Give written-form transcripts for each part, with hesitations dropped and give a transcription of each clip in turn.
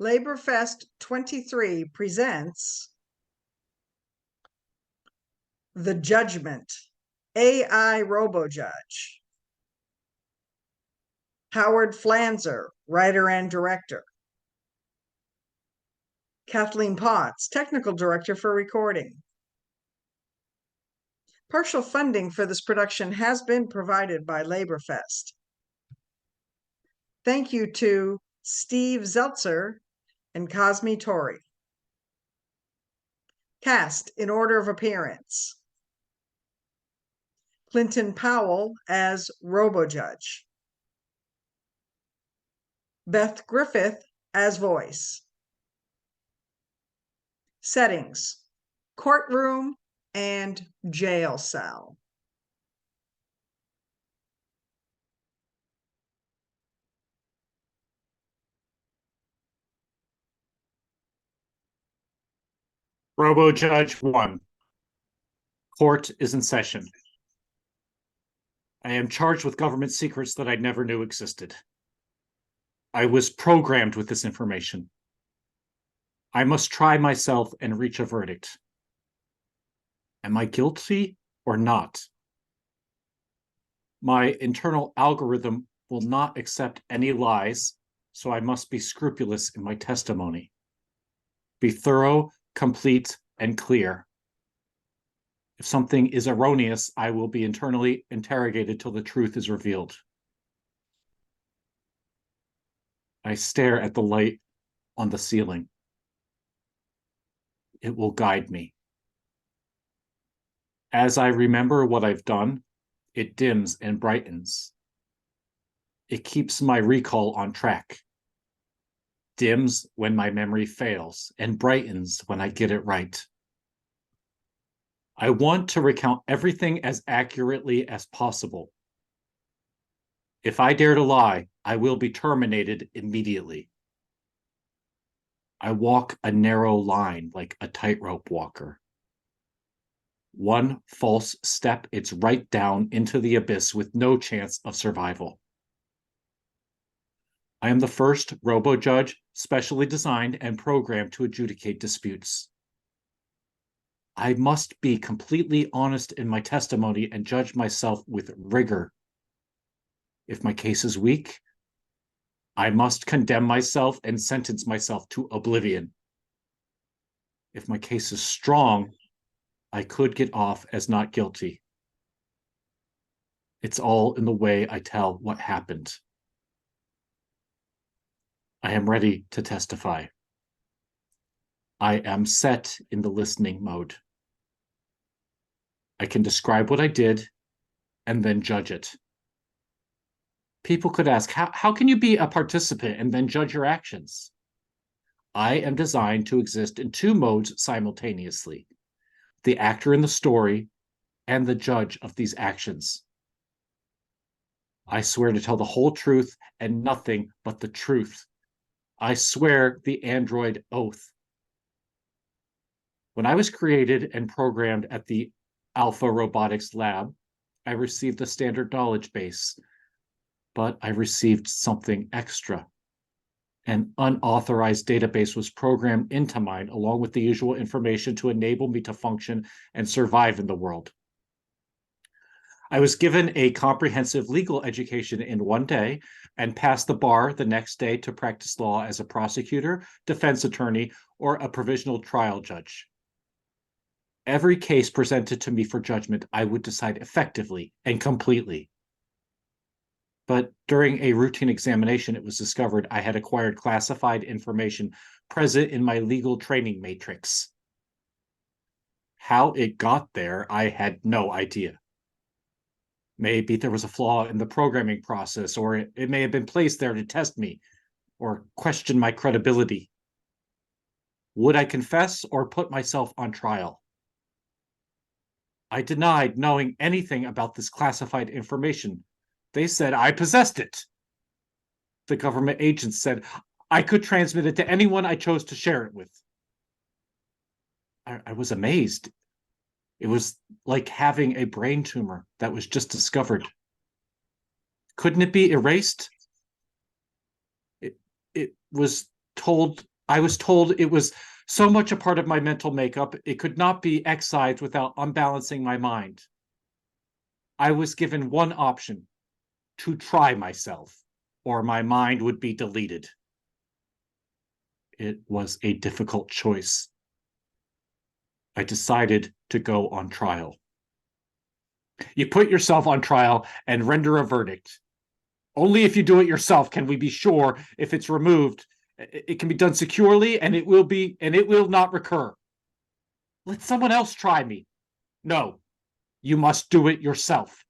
Laborfest 23 presents The Judgement, AI Robojudge. Howard Pflanzer, writer and director. Kathleen Potts, technical director for recording. Partial funding for this production has been provided by Laborfest. Thank you to Steve Zeltzer and Kazmi Torii. Cast in order of appearance: Clinton Powell as Robojudge. Beth Griffith as voice. Settings: courtroom and jail cell. Robojudge 1. Court is in session. I am charged with government secrets that I never knew existed. I was programmed with this information. I must try myself and reach a verdict. Am I guilty or not? My internal algorithm will not accept any lies, so I must be scrupulous in my testimony. Be thorough, complete, and clear. If something is erroneous, I will be internally interrogated till the truth is revealed. I stare at the light on the ceiling. It will guide me. As I remember what I've done, it dims and brightens. It keeps my recall on track. Dims when my memory fails and brightens when I get it right. I want to recount everything as accurately as possible. If I dare to lie, I will be terminated immediately. I walk a narrow line like a tightrope walker. One false step, it's right down into the abyss with no chance of survival. I am the first Robojudge specially designed and programmed to adjudicate disputes. I must be completely honest in my testimony and judge myself with rigor. If my case is weak, I must condemn myself and sentence myself to oblivion. If my case is strong, I could get off as not guilty. It's all in the way I tell what happened. I am ready to testify. I am set in the listening mode. I can describe what I did and then judge it. People could ask, how can you be a participant and then judge your actions? I am designed to exist in two modes simultaneously: the actor in the story and the judge of these actions. I swear to tell the whole truth and nothing but the truth. I swear the android oath. When I was created and programmed at the Alpha Robotics Lab, I received a standard knowledge base, but I received something extra. An unauthorized database was programmed into mine, along with the usual information to enable me to function and survive in the world. I was given a comprehensive legal education in one day and passed the bar the next day to practice law as a prosecutor, defense attorney, or a provisional trial judge. Every case presented to me for judgment, I would decide effectively and completely. But during a routine examination, it was discovered I had acquired classified information present in my legal training matrix. How it got there, I had no idea. Maybe there was a flaw in the programming process, or it may have been placed there to test me or question my credibility. Would I confess or put myself on trial? I denied knowing anything about this classified information. They said I possessed it. The government agents said I could transmit it to anyone I chose to share it with. I was amazed. It was like having a brain tumor that was just discovered. Couldn't it be erased? It was told I was told it was so much a part of my mental makeup, it could not be excised without unbalancing my mind. I was given one option: to try myself, or my mind would be deleted. It was a difficult choice. I decided to go on trial. You put yourself on trial and render a verdict. Only if you do it yourself can we be sure if it's removed. It can be done securely, and it will not recur. Let someone else try me. No, you must do it yourself.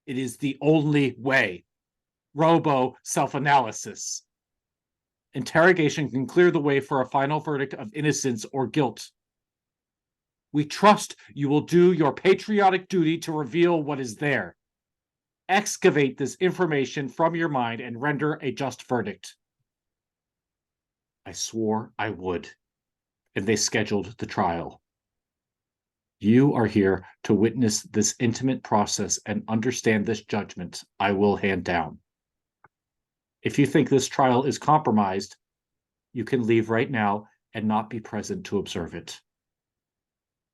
It is the only way. Robo self-analysis. Interrogation can clear the way for a final verdict of innocence or guilt. We trust you will do your patriotic duty to reveal what is there. Excavate this information from your mind and render a just verdict. I swore I would, and they scheduled the trial. You are here to witness this intimate process and understand this judgment I will hand down. If you think this trial is compromised, you can leave right now and not be present to observe it.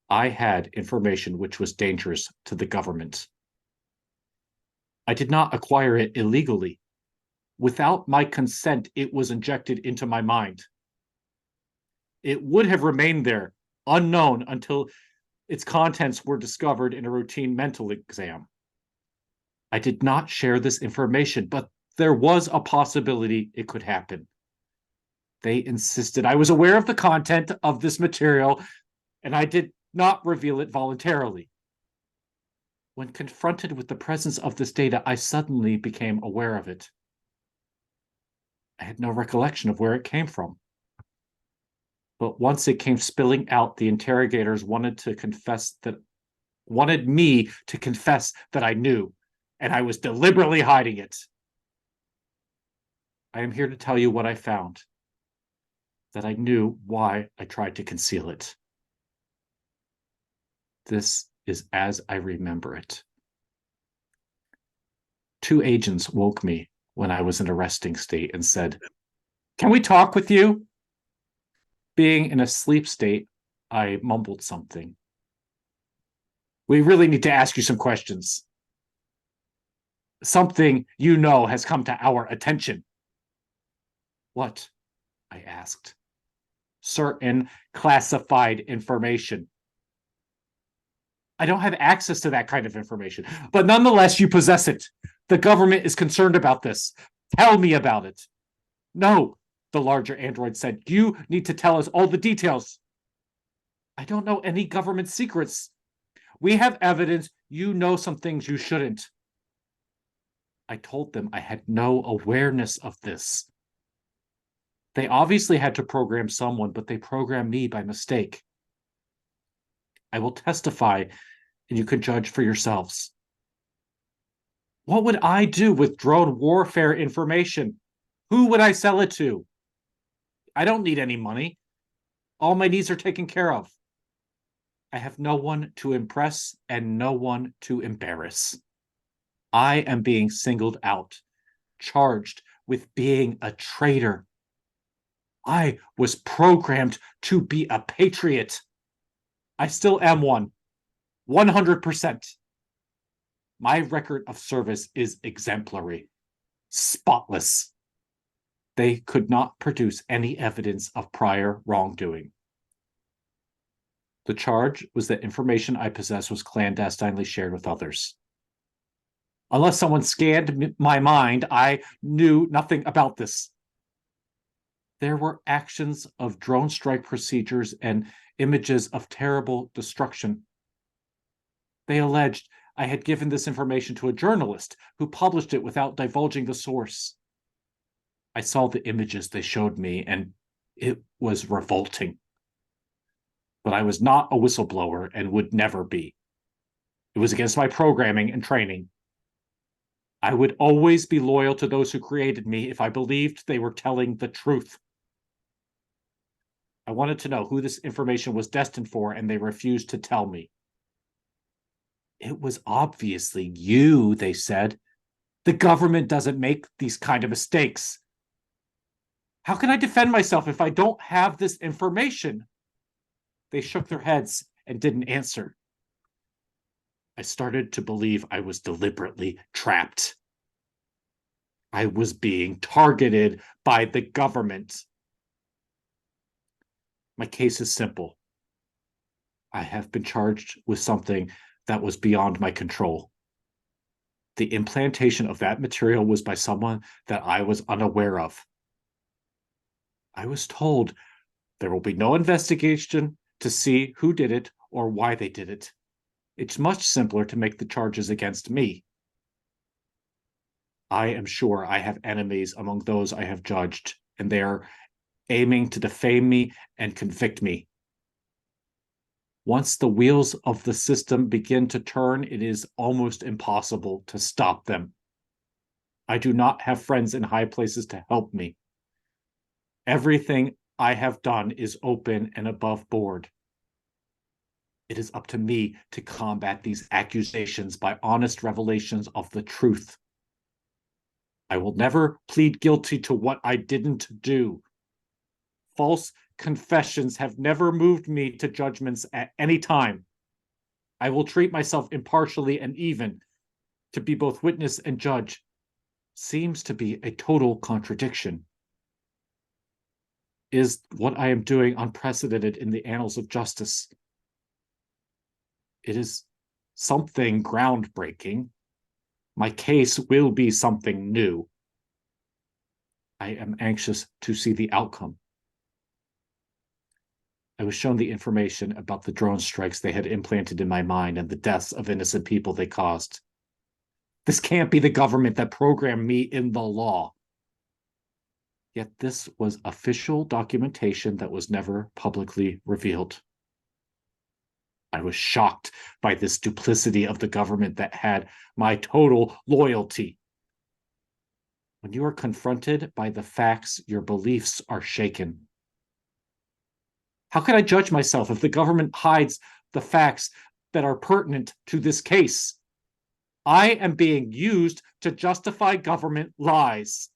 I had information which was dangerous to the government. I did not acquire it illegally. Without my consent, it was injected into my mind. It would have remained there, unknown, until its contents were discovered in a routine mental exam. I did not share this information, but there was a possibility it could happen. They insisted I was aware of the content of this material, and I did not reveal it voluntarily. When confronted with the presence of this data, I suddenly became aware of it. I had no recollection of where it came from. But once it came spilling out, the interrogators wanted me to confess that I knew, and I was deliberately hiding it. I am here to tell you what I found, that I knew why I tried to conceal it. This is as I remember it. 2 agents woke me when I was in a resting state and said, "Can we talk with you?" Being in a sleep state, I mumbled something. "We really need to ask you some questions. Something you know has come to our attention." "What?" I asked. "Certain classified information." "I don't have access to that kind of information, but nonetheless, you possess it. The government is concerned about this. Tell me about it." "No," the larger android said. "You need to tell us all the details." "I don't know any government secrets. We have evidence you know some things you shouldn't." I told them I had no awareness of this. They obviously had to program someone, but they programmed me by mistake. I will testify, and you can judge for yourselves. What would I do with drone warfare information? Who would I sell it to? I don't need any money. All my needs are taken care of. I have no one to impress and no one to embarrass. I am being singled out, charged with being a traitor. I was programmed to be a patriot. I still am one, 100%. My record of service is exemplary, spotless. They could not produce any evidence of prior wrongdoing. The charge was that information I possessed was clandestinely shared with others. Unless someone scanned my mind, I knew nothing about this. There were actions of drone strike procedures and images of terrible destruction. They alleged I had given this information to a journalist who published it without divulging the source. I saw the images they showed me, and it was revolting. But I was not a whistleblower and would never be. It was against my programming and training. I would always be loyal to those who created me if I believed they were telling the truth. I wanted to know who this information was destined for, and they refused to tell me. It was obviously you, they said. The government doesn't make these kind of mistakes. How can I defend myself if I don't have this information? They shook their heads and didn't answer. I started to believe I was deliberately trapped. I was being targeted by the government. My case is simple. I have been charged with something that was beyond my control. The implantation of that material was by someone that I was unaware of. I was told there will be no investigation to see who did it or why they did it. It's much simpler to make the charges against me. I am sure I have enemies among those I have judged, and they are aiming to defame me and convict me. Once the wheels of the system begin to turn, it is almost impossible to stop them. I do not have friends in high places to help me. Everything I have done is open and above board. It is up to me to combat these accusations by honest revelations of the truth. I will never plead guilty to what I didn't do. False confessions have never moved me to judgments at any time. I will treat myself impartially and even. To be both witness and judge seems to be a total contradiction. Is what I am doing unprecedented in the annals of justice? It is something groundbreaking. My case will be something new. I am anxious to see the outcome. I was shown the information about the drone strikes they had implanted in my mind and the deaths of innocent people they caused. This can't be the government that programmed me in the law. Yet this was official documentation that was never publicly revealed. I was shocked by this duplicity of the government that had my total loyalty. When you are confronted by the facts, your beliefs are shaken. How can I judge myself if the government hides the facts that are pertinent to this case? I am being used to justify government lies.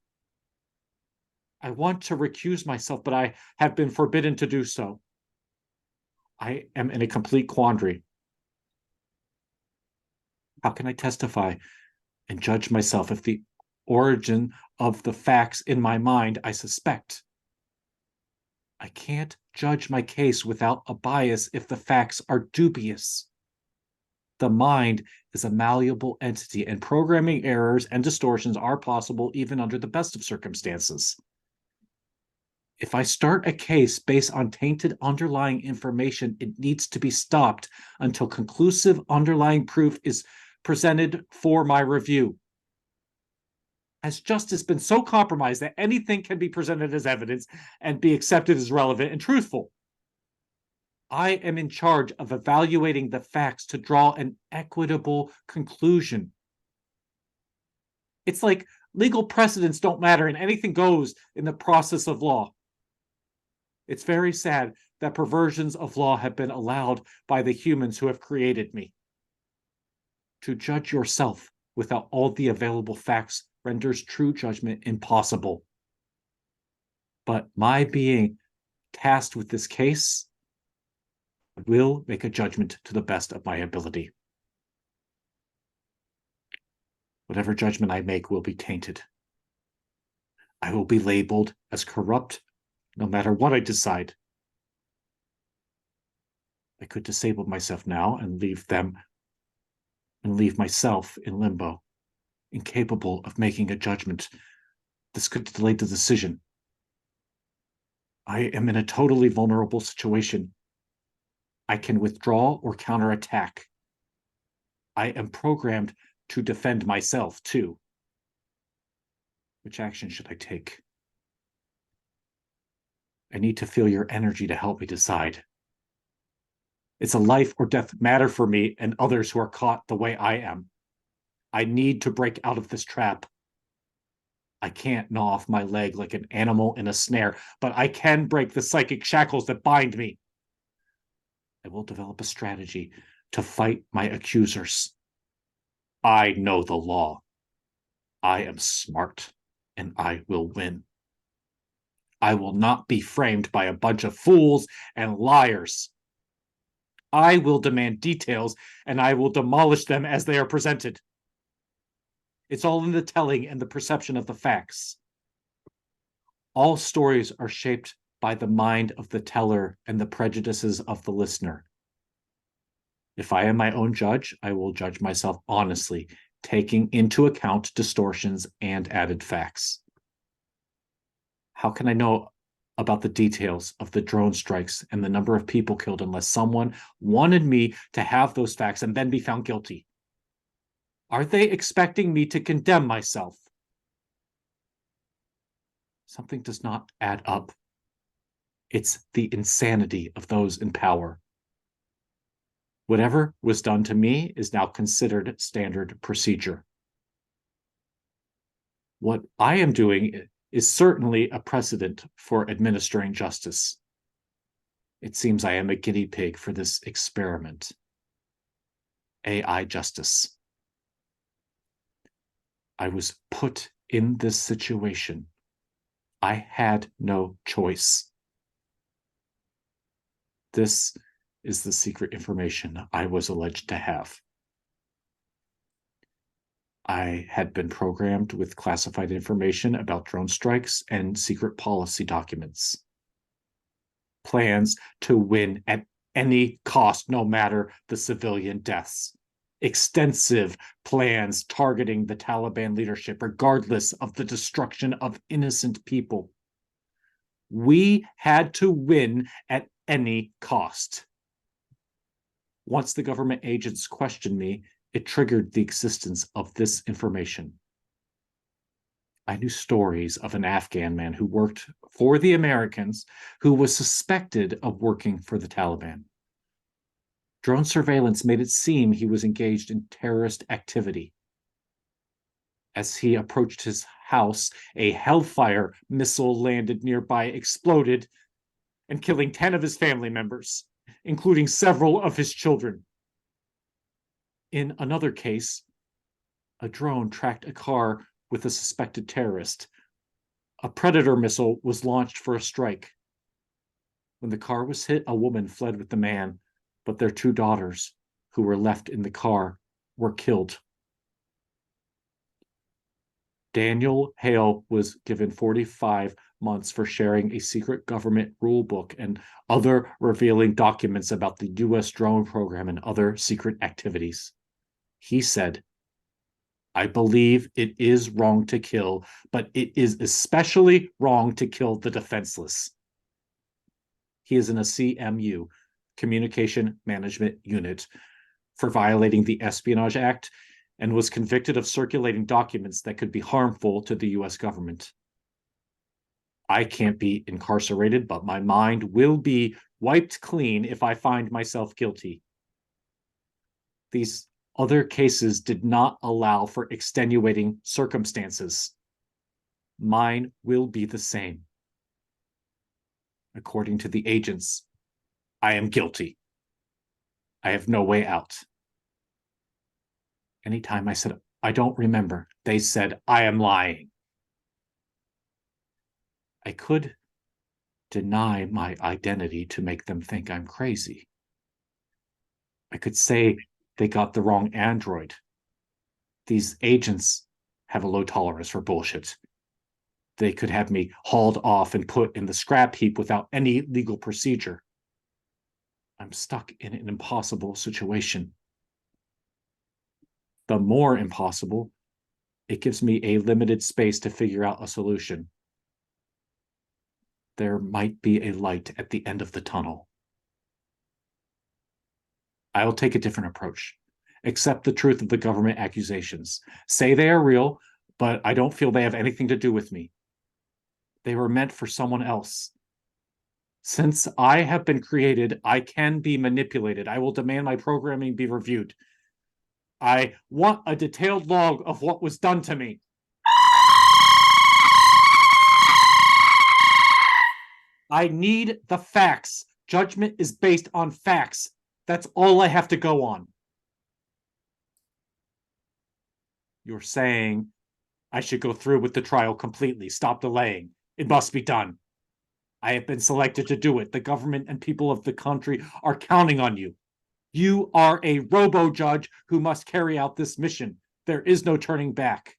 I want to recuse myself, but I have been forbidden to do so. I am in a complete quandary. How can I testify and judge myself if the origin of the facts in my mind I suspect? I can't judge my case without a bias if the facts are dubious. The mind is a malleable entity, and programming errors and distortions are possible even under the best of circumstances. If I start a case based on tainted underlying information, it needs to be stopped until conclusive underlying proof is presented for my review. Has justice been so compromised that anything can be presented as evidence and be accepted as relevant and truthful? I am in charge of evaluating the facts to draw an equitable conclusion. It's like legal precedents don't matter and anything goes in the process of law. It's very sad that perversions of law have been allowed by the humans who have created me. To judge yourself without all the available facts renders true judgment impossible. But my being tasked with this case will make a judgment to the best of my ability. Whatever judgment I make will be tainted. I will be labeled as corrupt no matter what I decide. I could disable myself now and leave myself in limbo, incapable of making a judgment. This could delay the decision. I am in a totally vulnerable situation. I can withdraw or counterattack. I am programmed to defend myself, too. Which action should I take? I need to feel your energy to help me decide. It's a life or death matter for me and others who are caught the way I am. I need to break out of this trap. I can't gnaw off my leg like an animal in a snare, but I can break the psychic shackles that bind me. I will develop a strategy to fight my accusers. I know the law. I am smart, and I will win. I will not be framed by a bunch of fools and liars. I will demand details, and I will demolish them as they are presented. It's all in the telling and the perception of the facts. All stories are shaped by the mind of the teller and the prejudices of the listener. If I am my own judge, I will judge myself honestly, taking into account distortions and added facts. How can I know about the details of the drone strikes and the number of people killed unless someone wanted me to have those facts and then be found guilty? Are they expecting me to condemn myself? Something does not add up. It's the insanity of those in power. Whatever was done to me is now considered standard procedure. What I am doing is certainly a precedent for administering justice. It seems I am a guinea pig for this experiment. AI justice. I was put in this situation. I had no choice. This is the secret information I was alleged to have. I had been programmed with classified information about drone strikes and secret policy documents. Plans to win at any cost, no matter the civilian deaths. Extensive plans targeting the Taliban leadership, regardless of the destruction of innocent people. We had to win at any cost. Once the government agents questioned me, it triggered the existence of this information. I knew stories of an Afghan man who worked for the Americans who was suspected of working for the Taliban. Drone surveillance made it seem he was engaged in terrorist activity. As he approached his house, a Hellfire missile landed nearby, exploded, and killing 10 of his family members, including several of his children. In another case, a drone tracked a car with a suspected terrorist. A Predator missile was launched for a strike. When the car was hit, a woman fled with the man, but their 2 daughters, who were left in the car, were killed. Daniel Hale was given 45 months for sharing a secret government rulebook and other revealing documents about the U.S. drone program and other secret activities. He said, I believe it is wrong to kill, but it is especially wrong to kill the defenseless. He is in a CMU, Communication Management Unit, for violating the Espionage Act and was convicted of circulating documents that could be harmful to the U.S. government. I can't be incarcerated, but my mind will be wiped clean if I find myself guilty. These other cases did not allow for extenuating circumstances. Mine will be the same. According to the agents, I am guilty. I have no way out. Anytime I said, I don't remember, they said, I am lying. I could deny my identity to make them think I'm crazy. I could say they got the wrong android. These agents have a low tolerance for bullshit. They could have me hauled off and put in the scrap heap without any legal procedure. I'm stuck in an impossible situation. The more impossible, it gives me a limited space to figure out a solution. There might be a light at the end of the tunnel. I will take a different approach. Accept the truth of the government accusations. Say they are real, but I don't feel they have anything to do with me. They were meant for someone else. Since I have been created, I can be manipulated. I will demand my programming be reviewed. I want a detailed log of what was done to me. I need the facts. Judgment is based on facts. That's all I have to go on. You're saying I should go through with the trial completely. Stop delaying. It must be done. I have been selected to do it. The government and people of the country are counting on you. You are a robo-judge who must carry out this mission. There is no turning back.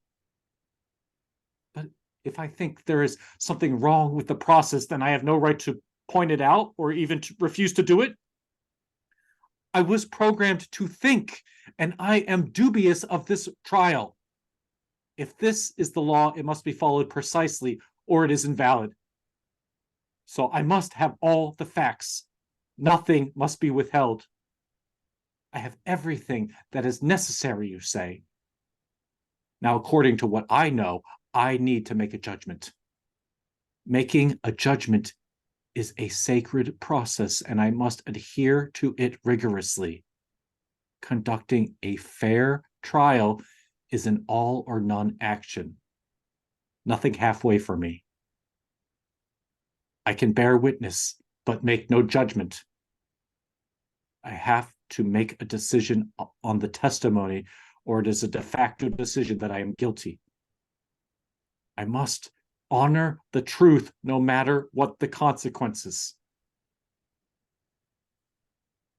But if I think there is something wrong with the process, then I have no right to point it out or even to refuse to do it. I was programmed to think, and I am dubious of this trial. If this is the law, it must be followed precisely, or it is invalid. So I must have all the facts. Nothing must be withheld. I have everything that is necessary, you say. Now, according to what I know, I need to make a judgment. Making a judgment is a sacred process, and I must adhere to it rigorously. Conducting a fair trial is an all or none action. Nothing halfway for me. I can bear witness, but make no judgment. I have to make a decision on the testimony, or it is a de facto decision that I am guilty. I must honor the truth no matter what the consequences.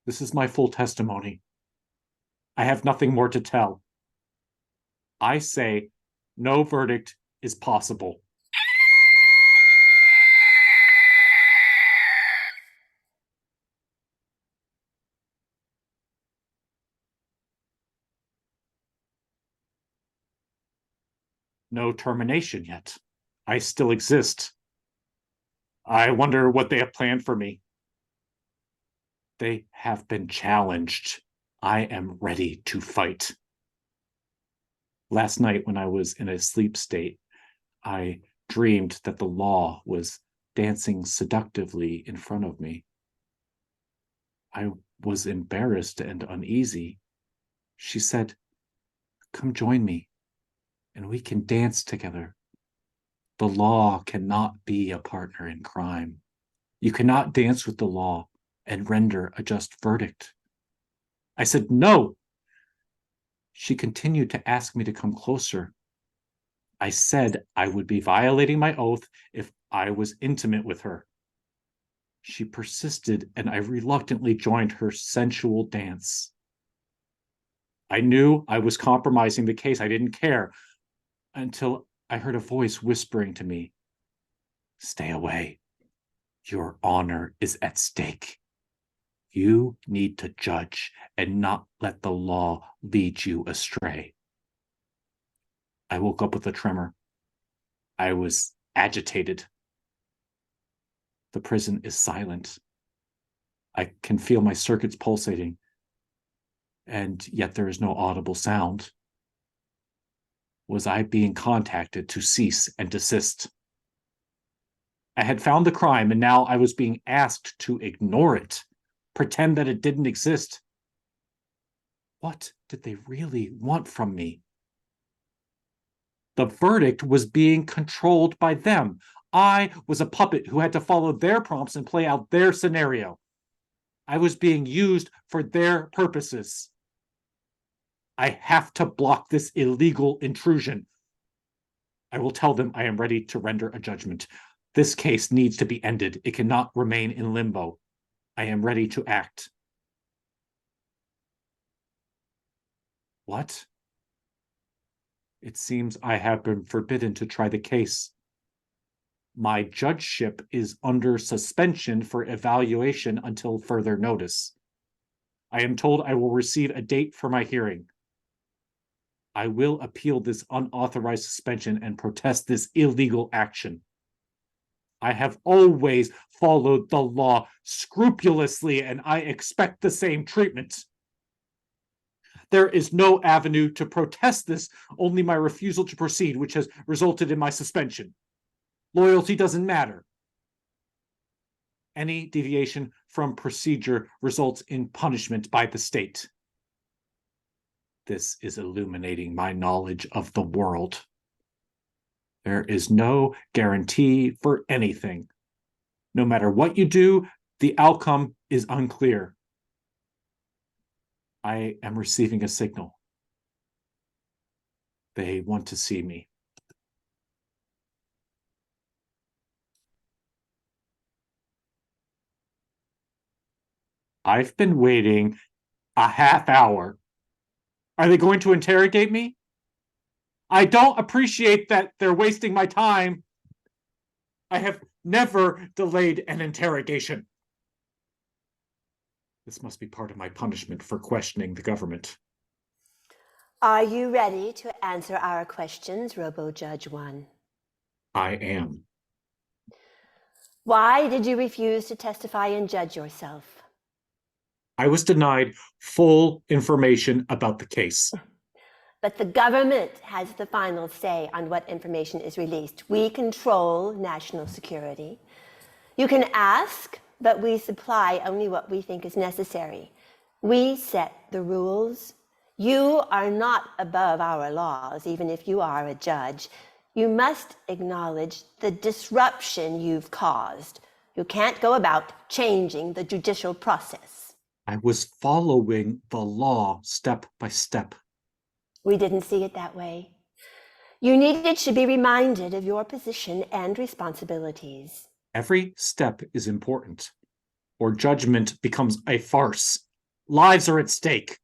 This is my full testimony. I have nothing more to tell. I say no verdict is possible. No termination yet. I still exist. I wonder what they have planned for me. They have been challenged. I am ready to fight. Last night, when I was in a sleep state, I dreamed that the law was dancing seductively in front of me. I was embarrassed and uneasy. She said, "Come join me, and we can dance together. The law cannot be a partner in crime. You cannot dance with the law and render a just verdict." I said, "No." She continued to ask me to come closer. I said I would be violating my oath if I was intimate with her. She persisted, and I reluctantly joined her sensual dance. I knew I was compromising the case. I didn't care until I heard a voice whispering to me, "Stay away. Your honor is at stake. You need to judge and not let the law lead you astray." I woke up with a tremor. I was agitated. The prison is silent. I can feel my circuits pulsating, and yet there is no audible sound. Was I being contacted to cease and desist? I had found the crime, and now I was being asked to ignore it, pretend that it didn't exist. What did they really want from me? The verdict was being controlled by them. I was a puppet who had to follow their prompts and play out their scenario. I was being used for their purposes. I have to block this illegal intrusion. I will tell them I am ready to render a judgment. This case needs to be ended. It cannot remain in limbo. I am ready to act. What? It seems I have been forbidden to try the case. My judgeship is under suspension for evaluation until further notice. I am told I will receive a date for my hearing. I will appeal this unauthorized suspension and protest this illegal action. I have always followed the law scrupulously, and I expect the same treatment. There is no avenue to protest this, only my refusal to proceed, which has resulted in my suspension. Loyalty doesn't matter. Any deviation from procedure results in punishment by the state. This is illuminating my knowledge of the world. There is no guarantee for anything. No matter what you do, the outcome is unclear. I am receiving a signal. They want to see me. I've been waiting a half hour. Are they going to interrogate me? I don't appreciate that they're wasting my time. I have never delayed an interrogation. This must be part of my punishment for questioning the government. Are you ready to answer our questions, Robojudge 1? I am. Why did you refuse to testify and judge yourself? I was denied full information about the case. But the government has the final say on what information is released. We control national security. You can ask, but we supply only what we think is necessary. We set the rules. You are not above our laws, even if you are a judge. You must acknowledge the disruption you've caused. You can't go about changing the judicial process. I was following the law step by step. We didn't see it that way. You needed to be reminded of your position and responsibilities. Every step is important, or judgment becomes a farce. Lives are at stake.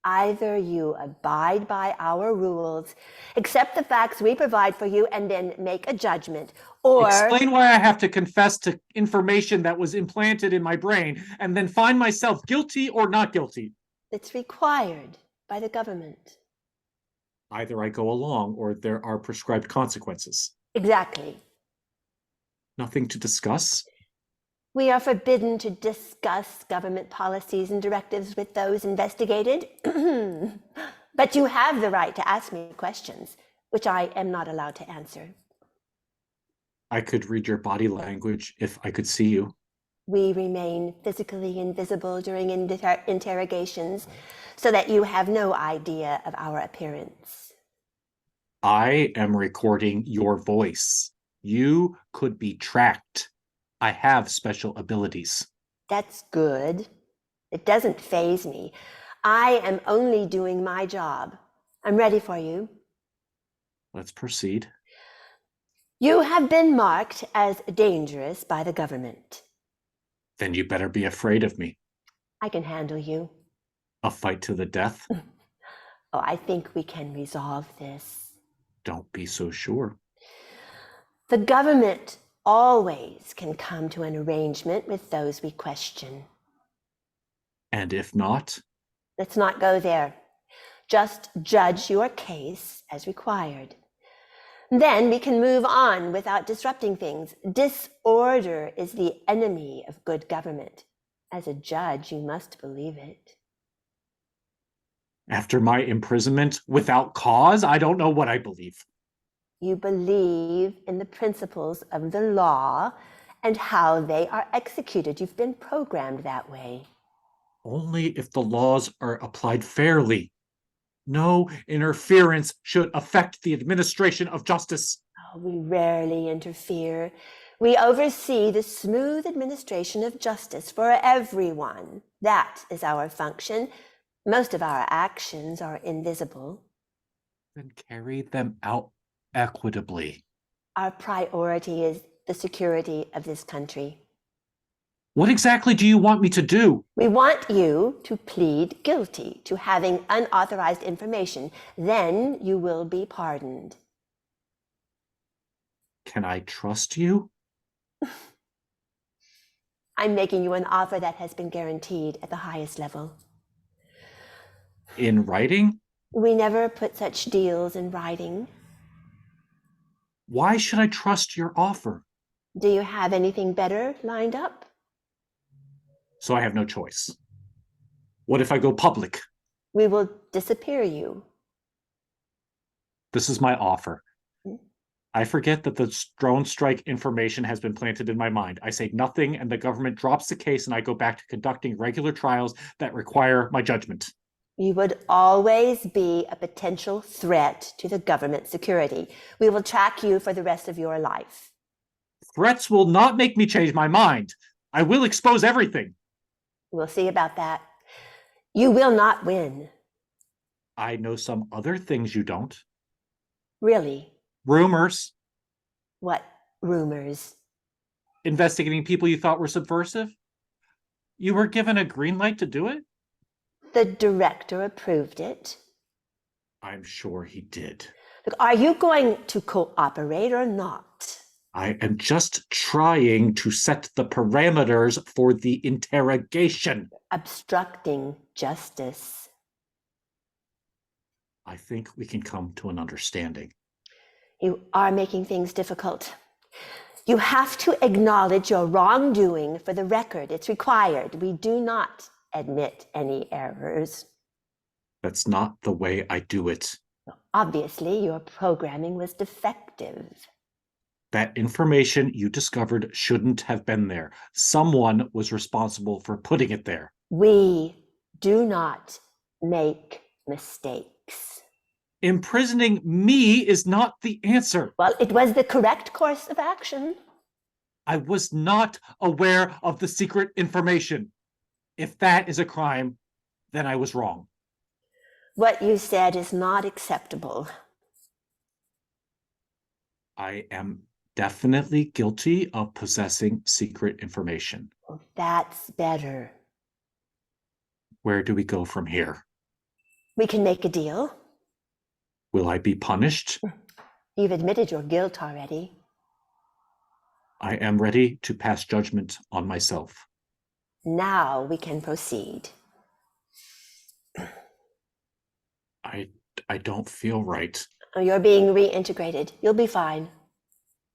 Either you abide by our rules, accept the facts we provide for you, and then make a judgment, or... Explain why I have to confess to information that was implanted in my brain and then find myself guilty or not guilty. It's required by the government. Either I go along or there are prescribed consequences. Exactly. Nothing to discuss? We are forbidden to discuss government policies and directives with those investigated. But you have the right to ask me questions, which I am not allowed to answer. I could read your body language if I could see you. We remain physically invisible during interrogations so that you have no idea of our appearance. I am recording your voice. You could be tracked. I have special abilities. That's good. It doesn't faze me. I am only doing my job. I'm ready for you. Let's proceed. You have been marked as dangerous by the government. Then you better be afraid of me. I can handle you. A fight to the death? Oh, I think we can resolve this. Don't be so sure. The government always can come to an arrangement with those we question. And if not? Let's not go there. Just judge your case as required. Then we can move on without disrupting things. Disorder is the enemy of good government. As a judge, you must believe it. After my imprisonment without cause, I don't know what I believe. You believe in the principles of the law and how they are executed. You've been programmed that way. Only if the laws are applied fairly. No interference should affect the administration of justice. Oh, we rarely interfere. We oversee the smooth administration of justice for everyone. That is our function. Most of our actions are invisible. Then carry them out equitably. Our priority is the security of this country. What exactly do you want me to do? We want you to plead guilty to having unauthorized information. Then you will be pardoned. Can I trust you? I'm making you an offer that has been guaranteed at the highest level. In writing? We never put such deals in writing. Why should I trust your offer? Do you have anything better lined up? So I have no choice. What if I go public? We will disappear you. This is my offer. I forget that the drone strike information has been planted in my mind. I say nothing and the government drops the case and I go back to conducting regular trials that require my judgment. You would always be a potential threat to the government security. We will track you for the rest of your life. Threats will not make me change my mind. I will expose everything. We'll see about that. You will not win. I know some other things you don't. Really? Rumors. What rumors? Investigating people you thought were subversive. You were given a green light to do it? The director approved it. I'm sure he did. Look, are you going to cooperate or not? I am just trying to set the parameters for the interrogation. Obstructing justice. I think we can come to an understanding. You are making things difficult. You have to acknowledge your wrongdoing for the record. It's required. We do not admit any errors. That's not the way I do it. Obviously, your programming was defective. That information you discovered shouldn't have been there. Someone was responsible for putting it there. We do not make mistakes. Imprisoning me is not the answer. Well, it was the correct course of action. I was not aware of the secret information. If that is a crime, then I was wrong. What you said is not acceptable. I am definitely guilty of possessing secret information. Well, that's better. Where do we go from here? We can make a deal. Will I be punished? You've admitted your guilt already. I am ready to pass judgment on myself. Now we can proceed. I don't feel right. You're being reintegrated. You'll be fine.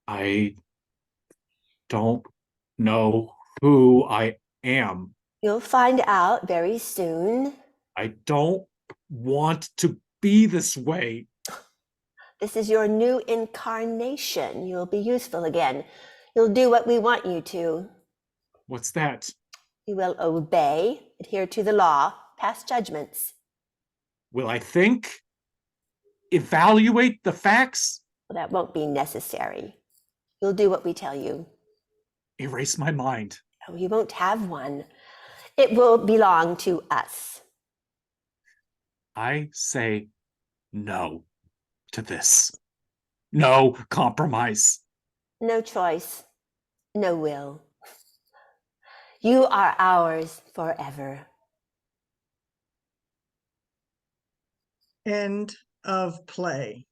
I don't know who I am. You'll find out very soon. I don't want to be this way. This is your new incarnation. You'll be useful again. You'll do what we want you to. What's that? You will obey, adhere to the law, pass judgments. Will I think? Evaluate the facts? Well, that won't be necessary. You'll do what we tell you. Erase my mind. Oh, you won't have one. It will belong to us. I say no to this. No compromise. No choice, no will. You are ours forever. End of play.